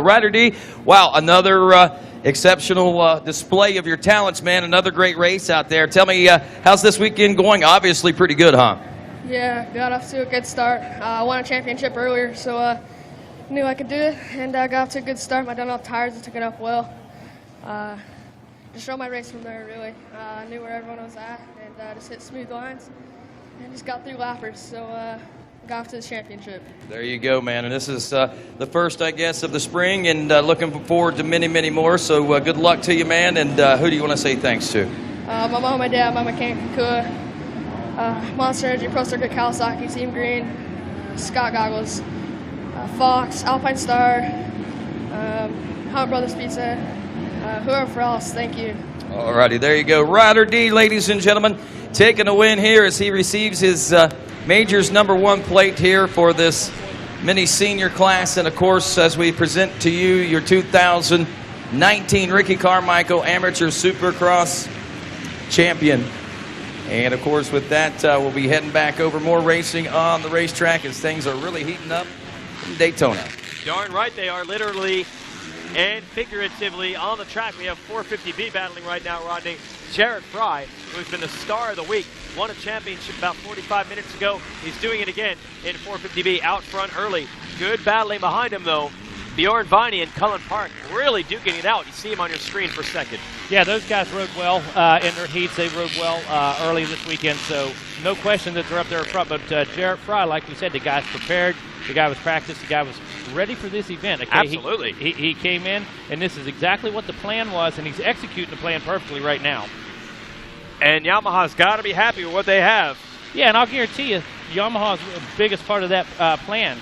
Ryder D, wow, another exceptional display of your talents, man. Another great race out there. Tell me, how's this weekend going? Obviously pretty good, huh? Yeah, got off to a good start. I won a championship earlier, so knew I could do it, and got off to a good start. My Dunlop tires, I took it off well. Just rode my race from there, really. I knew where everyone was at, and just hit smooth lines, and just got through lappers, so got off to the championship. There you go, man. And this is the first, I guess, of the spring, and looking forward to many, many more. So good luck to you, man. And who do you want to say thanks to? My mom, my dad, my mechanic, Kakua, Monster Energy, Pro Circuit, Kawasaki, Team Green, Scott Goggles, Fox, Alpine Star, Hunt Brothers Pizza, whoever else, thank you. All righty, there you go. Ryder D, ladies and gentlemen, taking a win here as he receives his Majors #1 plate here for this mini senior class. And of course, as we present to you your 2019 Ricky Carmichael Amateur Supercross Champion. And of course, with that, we'll be heading back over more racing on the racetrack as things are really heating up in Daytona. Darn right they are, literally and figuratively on the track. We have 450B battling right now, Rodney. Jared Fry, who's been the star of the week, won a championship about 45 minutes ago. He's doing it again in 450B out front early. Good battling behind him, though. Bjorn Viney and Cullen Park really duking it out. You see him on your screen for a second. Yeah, those guys rode well in their heats. They rode well early this weekend, so no question that they're up there in front. But Jarrett Fry, like we said, the guy's prepared. The guy was practiced. The guy was ready for this event. Okay? Absolutely. He came in, and this is exactly what the plan was, and he's executing the plan perfectly right now. And Yamaha's got to be happy with what they have. Yeah, and I'll guarantee you, Yamaha's the biggest part of that plan,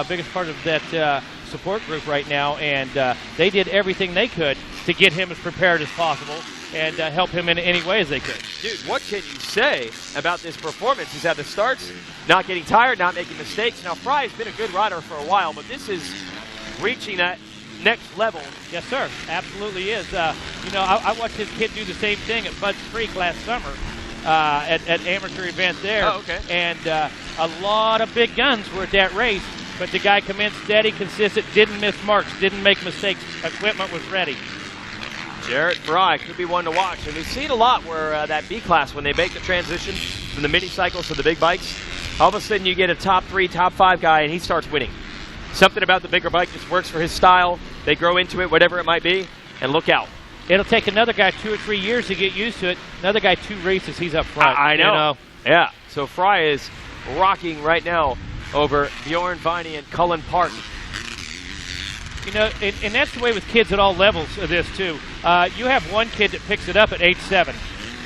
biggest part of that support group right now, and they did everything they could to get him as prepared as possible and help him in any way as they could. Dude, what can you say about this performance? He's at the starts, not getting tired, not making mistakes. Now, Fry's been a good rider for a while, but this is reaching that next level. Yes, sir. Absolutely is. I watched this kid do the same thing at Bud's Creek last summer at amateur event there. Oh, okay. And a lot of big guns were at that race, but the guy come in steady, consistent, didn't miss marks, didn't make mistakes. Equipment was ready. Jarrett Fry could be one to watch. And we've seen a lot where that B-class, when they make the transition from the mini cycles to the big bikes, all of a sudden you get a top 3, top 5 guy, and he starts winning. Something about the bigger bike just works for his style. They grow into it, whatever it might be, and look out. It'll take another guy 2 or 3 years to get used to it. Another guy 2 races, he's up front. I know. Yeah, so Fry is rocking right now over Bjorn Viney and Cullen Park. And that's the way with kids at all levels of this, too. You have one kid that picks it up at age 7.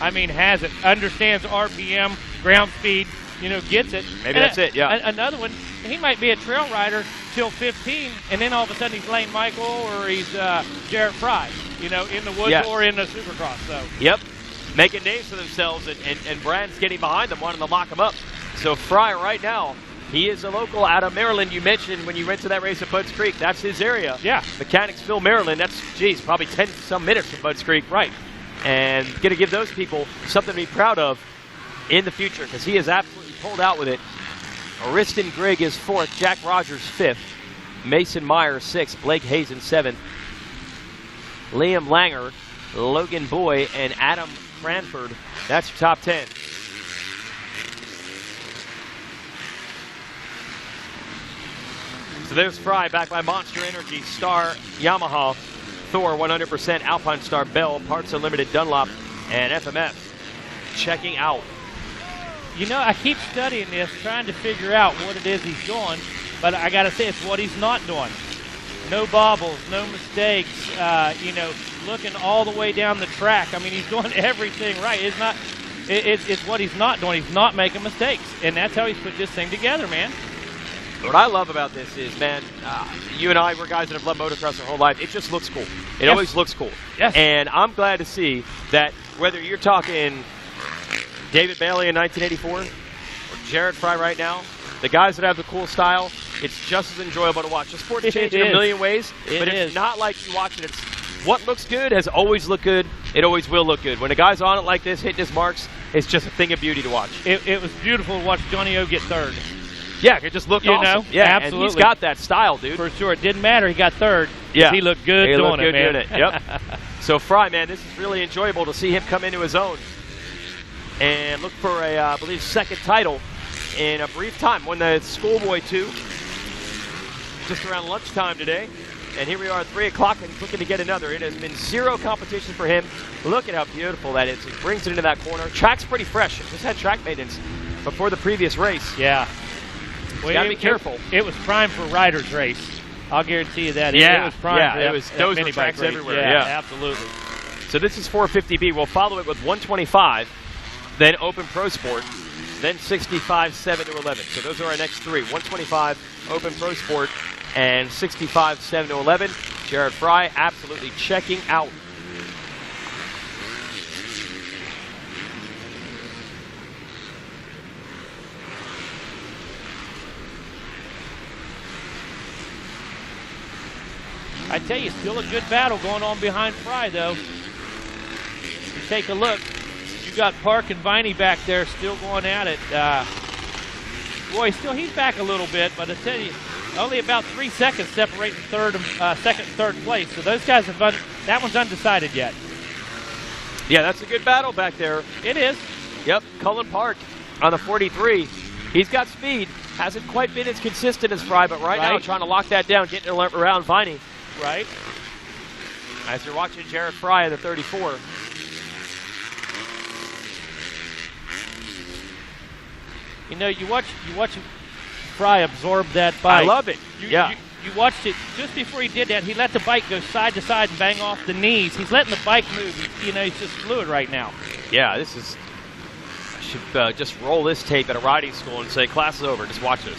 I mean, has it, understands RPM, ground speed, gets it. Maybe that's it, yeah. Another one, he might be a trail rider till 15, and then all of a sudden he's Lane Michael or he's Jarrett Fry, in the woods or in the Supercross. So. Yep, making names for themselves, and Brand's getting behind them, wanting to lock them up. So Fry right now, he is a local out of Maryland. You mentioned when you went to that race at Budds Creek, that's his area. Yeah. Mechanicsville, Maryland, that's, probably 10-some minutes from Budds Creek. Right. And going to give those people something to be proud of in the future, because he has absolutely pulled out with it. Ariston Grigg is 4th, Jack Rogers 5th, Mason Meyer 6th, Blake Hazen 7th, Liam Langer, Logan Boy, and Adam Cranford. That's your top 10. So there's Fry, backed by Monster Energy, Star, Yamaha, Thor 100%, Alpine Star, Bell, Parts Unlimited, Dunlop, and FMF. Checking out. I keep studying this, trying to figure out what it is he's doing, but I got to say it's what he's not doing. No bobbles, no mistakes, looking all the way down the track. I mean, he's doing everything right. It's what he's not doing. He's not making mistakes, and that's how he's put this thing together, man. What I love about this is, man, you and I, we're guys that have loved motocross our whole life. It just looks cool. It always looks cool. Yes. And I'm glad to see that whether you're talking David Bailey in 1984 or Jarrett Fry right now, the guys that have the cool style, it's just as enjoyable to watch. The sport's changed in a million ways, but it's not like you watch it. It's what looks good has always looked good. It always will look good. When a guy's on it like this, hitting his marks, it's just a thing of beauty to watch. It was beautiful to watch Johnny O get 3rd. Yeah, it could just look You awesome. know? Yeah, Absolutely. and he's got that style, dude. For sure. It didn't matter. He got third. Yeah. He looked good He doing looked it, good man. doing it. Yep. So Fry, man, this is really enjoyable to see him come into his own and look for a, I believe, second title in a brief time. Won the Schoolboy 2 just around lunchtime today. And here we are at 3 o'clock and he's looking to get another. It has been zero competition for him. Look at how beautiful that is. He brings it into that corner. Track's pretty fresh. Just had track maintenance before the previous race. Yeah. Well, Gotta be careful. It was prime for Riders race. I'll guarantee you that. Yeah, It was prime yeah, for it that, was- that those were mini tracks bike race. everywhere, Yeah, yeah. absolutely. So this is 450B. We'll follow it with 125, then Open Pro Sport, then 65, 7 to 11. So those are our next three. 125, Open Pro Sport, and 65, 7 to 11. Jared Fry absolutely checking out. I tell you, still a good battle going on behind Fry, though. You take a look. You got Park and Viney back there still going at it. Boy, he's back a little bit, but I tell you, only about 3 seconds separating second and third place. So those guys that one's undecided yet. Yeah, that's a good battle back there. It is. Yep, Cullen Park on the 43. He's got speed. Hasn't quite been as consistent as Fry, but right now Right. trying to lock that down, getting around Viney. Right. As you're watching Jared Fry at the 34. You know, you watch Fry absorb that bike. I love it. Yeah. You watched it just before he did that. He let the bike go side to side and bang off the knees. He's letting the bike move. You know, he's just fluid right now. Yeah, this is. I should just roll this tape at a riding school and say, class is over. Just watch this.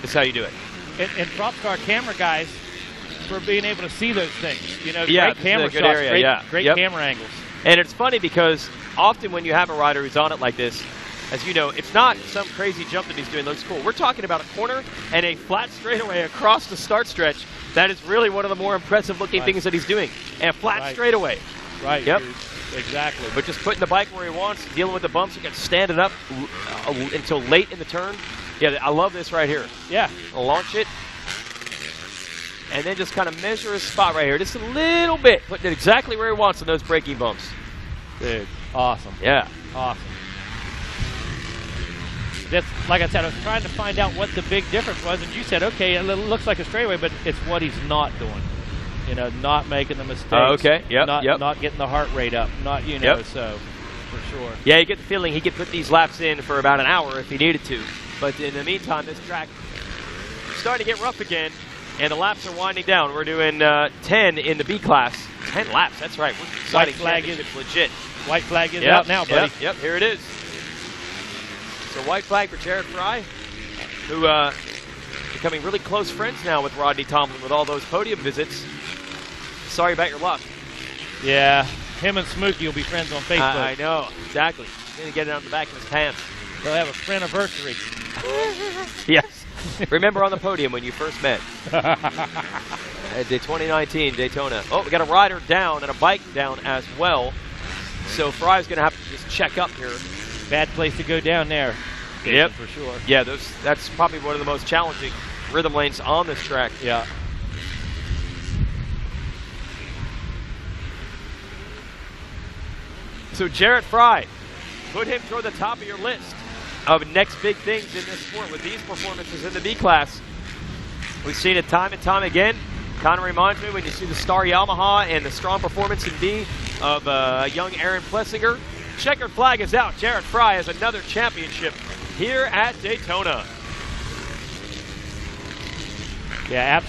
This is how you do it. And props to our camera guys for being able to see those things. You know, Yeah, great this is a camera good shots, area, great Yep. camera angles. And it's funny because often when you have a rider who's on it like this, as you know, it's not some crazy jump that he's doing that looks cool. We're talking about a corner and a flat straightaway across the start stretch. That is really one of the more impressive looking Right. things that he's doing. And a flat Right. straightaway. Right. Yep. Dude. Exactly. But just putting the bike where he wants, dealing with the bumps, he can stand it up until late in the turn. Yeah, I love this right here. Yeah. I'll launch it. And then just kind of measure his spot right here. Just a little bit. Putting it exactly where he wants in those braking bumps. Dude. Awesome. Yeah. Awesome. That's, like I said, I was trying to find out what the big difference was, and you said, okay, it looks like a straightaway, but it's what he's not doing. You know, not making the mistakes. Okay, yep, not getting the heart rate up. Not, you know, Yep. so for sure. Yeah, you get the feeling he could put these laps in for about an hour if he needed to. But in the meantime, this track is starting to get rough again, and the laps are winding down. We're doing 10 in the B class. 10 laps, that's right. We're deciding flag is- championships legit. White flag is Yep, out now, buddy. Yep, here it is. So white flag for Jared Fry, who becoming really close friends now with Rodney Tomlin with all those podium visits. Sorry about your luck. Yeah, him and Smokey will be friends on Facebook. I know, exactly. He's going to get it on the back of his pants. They'll have a friend-anniversary. Yes. Remember on the podium when you first met. At the 2019 Daytona. Oh, we got a rider down and a bike down as well. So Fry's going to have to just check up here. Bad place to go down there. Yep. For sure. Yeah, that's probably one of the most challenging rhythm lanes on this track. Yeah. So Jared Fry, put him toward the top of your list of next big things in this sport with these performances in the B class. We've seen it time and time again. Kind of reminds me when you see the Star Yamaha and the strong performance in B of young Aaron Plessinger. Checkered flag is out. Jared Fry has another championship here at Daytona. Yeah, absolutely.